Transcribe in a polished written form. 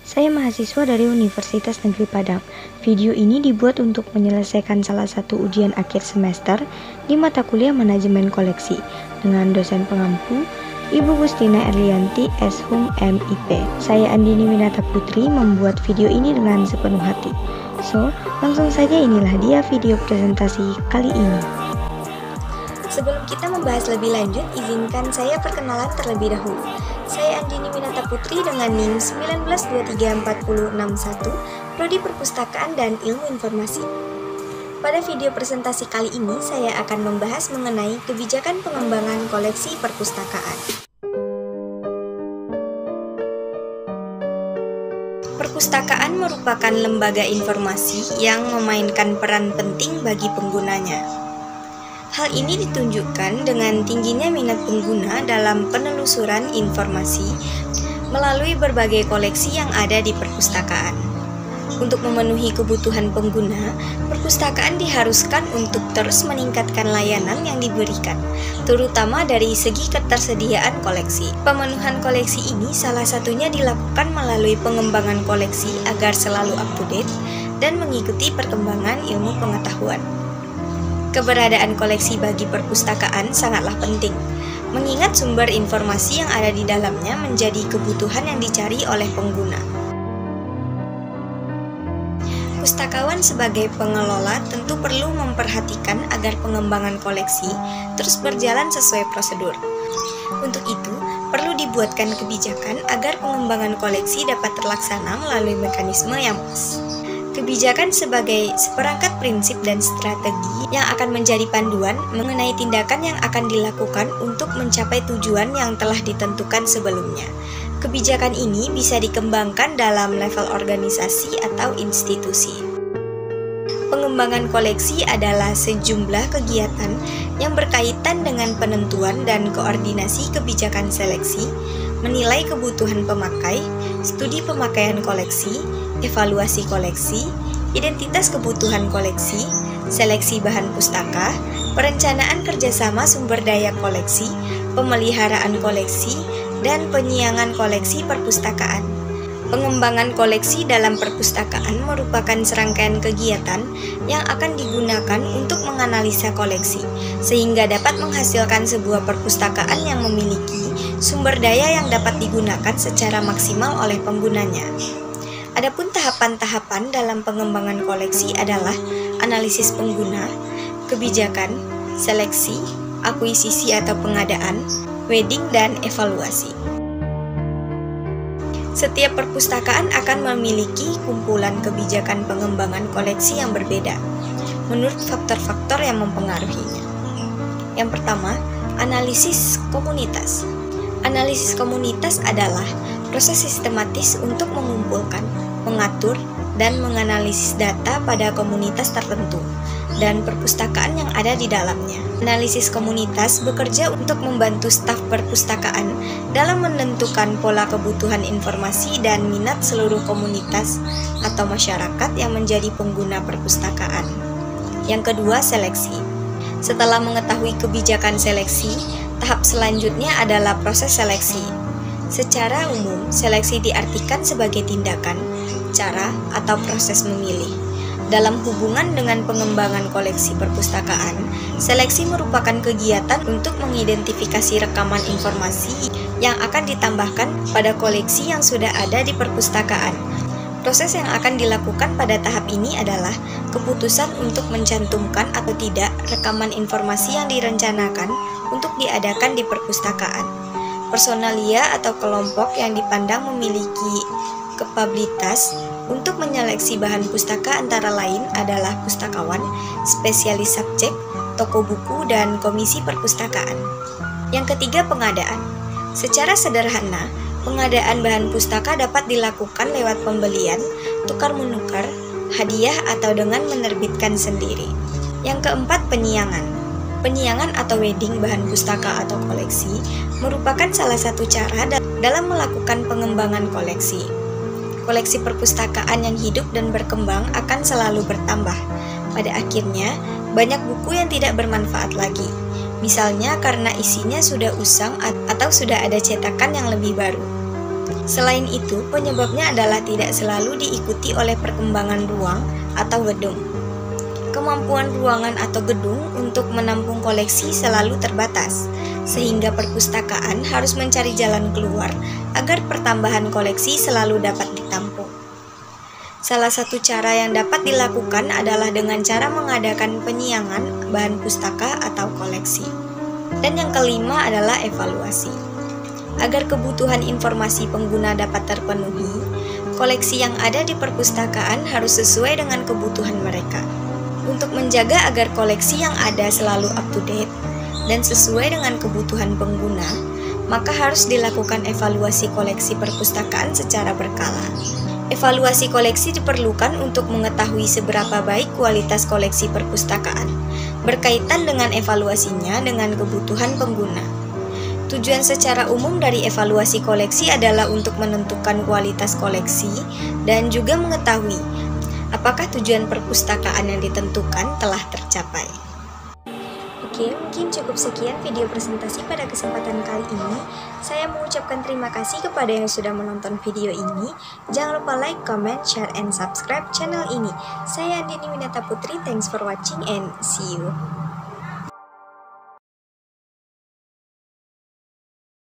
Saya mahasiswa dari Universitas Negeri Padang. Video ini dibuat untuk menyelesaikan salah satu ujian akhir semester di mata kuliah Manajemen Koleksi dengan dosen pengampu Ibu Gustina Erlianti, S.Hum MIP. Saya Andini Winata Putri membuat video ini dengan sepenuh hati. So, langsung saja inilah dia video presentasi kali ini. Sebelum kita membahas lebih lanjut, izinkan saya perkenalan terlebih dahulu. Saya Andini Winata Putri dengan NIM 1923461, Prodi Perpustakaan dan Ilmu Informasi. Pada video presentasi kali ini, saya akan membahas mengenai kebijakan pengembangan koleksi perpustakaan. Perpustakaan merupakan lembaga informasi yang memainkan peran penting bagi penggunanya. Hal ini ditunjukkan dengan tingginya minat pengguna dalam penelusuran informasi melalui berbagai koleksi yang ada di perpustakaan. Untuk memenuhi kebutuhan pengguna, perpustakaan diharuskan untuk terus meningkatkan layanan yang diberikan, terutama dari segi ketersediaan koleksi. Pemenuhan koleksi ini salah satunya dilakukan melalui pengembangan koleksi agar selalu up-to-date dan mengikuti perkembangan ilmu pengetahuan. Keberadaan koleksi bagi perpustakaan sangatlah penting, mengingat sumber informasi yang ada di dalamnya menjadi kebutuhan yang dicari oleh pengguna. Pustakawan sebagai pengelola tentu perlu memperhatikan agar pengembangan koleksi terus berjalan sesuai prosedur. Untuk itu, perlu dibuatkan kebijakan agar pengembangan koleksi dapat terlaksana melalui mekanisme yang pas. Kebijakan sebagai seperangkat prinsip dan strategi yang akan menjadi panduan mengenai tindakan yang akan dilakukan untuk mencapai tujuan yang telah ditentukan sebelumnya. Kebijakan ini bisa dikembangkan dalam level organisasi atau institusi. Pengembangan koleksi adalah sejumlah kegiatan yang berkaitan dengan penentuan dan koordinasi kebijakan seleksi, menilai kebutuhan pemakai, studi pemakaian koleksi, evaluasi koleksi, identitas kebutuhan koleksi, seleksi bahan pustaka, perencanaan kerjasama sumber daya koleksi, pemeliharaan koleksi, dan penyiangan koleksi perpustakaan. Pengembangan koleksi dalam perpustakaan merupakan serangkaian kegiatan yang akan digunakan untuk menganalisa koleksi, sehingga dapat menghasilkan sebuah perpustakaan yang memiliki sumber daya yang dapat digunakan secara maksimal oleh penggunanya. Adapun tahapan-tahapan dalam pengembangan koleksi adalah analisis pengguna, kebijakan, seleksi, akuisisi atau pengadaan, wedding, dan evaluasi. Setiap perpustakaan akan memiliki kumpulan kebijakan pengembangan koleksi yang berbeda, menurut faktor-faktor yang mempengaruhinya. Yang pertama, analisis komunitas. Analisis komunitas adalah proses sistematis untuk mengumpulkan, mengatur, dan menganalisis data pada komunitas tertentu dan perpustakaan yang ada di dalamnya. Analisis komunitas bekerja untuk membantu staf perpustakaan dalam menentukan pola kebutuhan informasi dan minat seluruh komunitas atau masyarakat yang menjadi pengguna perpustakaan. Yang kedua, seleksi. Setelah mengetahui kebijakan seleksi, tahap selanjutnya adalah proses seleksi. Secara umum, seleksi diartikan sebagai tindakan, cara, atau proses memilih. Dalam hubungan dengan pengembangan koleksi perpustakaan, seleksi merupakan kegiatan untuk mengidentifikasi rekaman informasi yang akan ditambahkan pada koleksi yang sudah ada di perpustakaan. Proses yang akan dilakukan pada tahap ini adalah keputusan untuk mencantumkan atau tidak rekaman informasi yang direncanakan untuk diadakan di perpustakaan. Personalia atau kelompok yang dipandang memiliki kapabilitas untuk menyeleksi bahan pustaka antara lain adalah pustakawan, spesialis subjek, toko buku, dan komisi perpustakaan. Yang ketiga, pengadaan. Secara sederhana, pengadaan bahan pustaka dapat dilakukan lewat pembelian, tukar-menukar, hadiah, atau dengan menerbitkan sendiri. Yang keempat, penyiangan. Penyiangan atau wedding bahan pustaka atau koleksi merupakan salah satu cara dalam melakukan pengembangan koleksi. Koleksi perpustakaan yang hidup dan berkembang akan selalu bertambah. Pada akhirnya, banyak buku yang tidak bermanfaat lagi. Misalnya karena isinya sudah usang atau sudah ada cetakan yang lebih baru. Selain itu, penyebabnya adalah tidak selalu diikuti oleh perkembangan ruang atau gedung. Kemampuan ruangan atau gedung untuk menampung koleksi selalu terbatas, sehingga perpustakaan harus mencari jalan keluar agar pertambahan koleksi selalu dapat ditampung. Salah satu cara yang dapat dilakukan adalah dengan cara mengadakan penyiangan bahan pustaka atau koleksi. Dan yang kelima adalah evaluasi. Agar kebutuhan informasi pengguna dapat terpenuhi, koleksi yang ada di perpustakaan harus sesuai dengan kebutuhan mereka. Untuk menjaga agar koleksi yang ada selalu up to date dan sesuai dengan kebutuhan pengguna, maka harus dilakukan evaluasi koleksi perpustakaan secara berkala. Evaluasi koleksi diperlukan untuk mengetahui seberapa baik kualitas koleksi perpustakaan, berkaitan dengan evaluasinya dengan kebutuhan pengguna. Tujuan secara umum dari evaluasi koleksi adalah untuk menentukan kualitas koleksi dan juga mengetahui apakah tujuan perpustakaan yang ditentukan telah tercapai. Oke, mungkin cukup sekian video presentasi pada kesempatan kali ini. Saya mengucapkan terima kasih kepada yang sudah menonton video ini. Jangan lupa like, comment, share, and subscribe channel ini. Saya Andini Winata Putri, thanks for watching and see you.